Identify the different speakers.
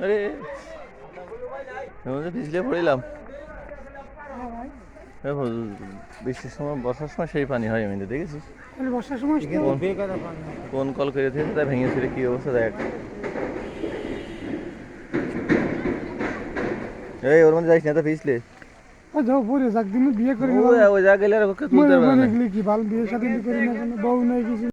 Speaker 1: আরে ভিজলে পড়িলাম। বৃষ্টির সময় বর্ষার সময় সেই পানি হয়, আমি দেখেছিস
Speaker 2: বর্ষার সময়
Speaker 1: কোন কল করে থেকে তা ভেঙেছিল, কি অবস্থা দেখ। এই ওর মধ্যে যাইস না, তো ভিজলে
Speaker 2: যাও পরে যাক দিন বিয়ে করে
Speaker 1: ওই যা গেলে আর ওকে তুলতে পারবে না।
Speaker 2: কি ভালো বিয়ে শাদী করি না, বউ নেই কিছু।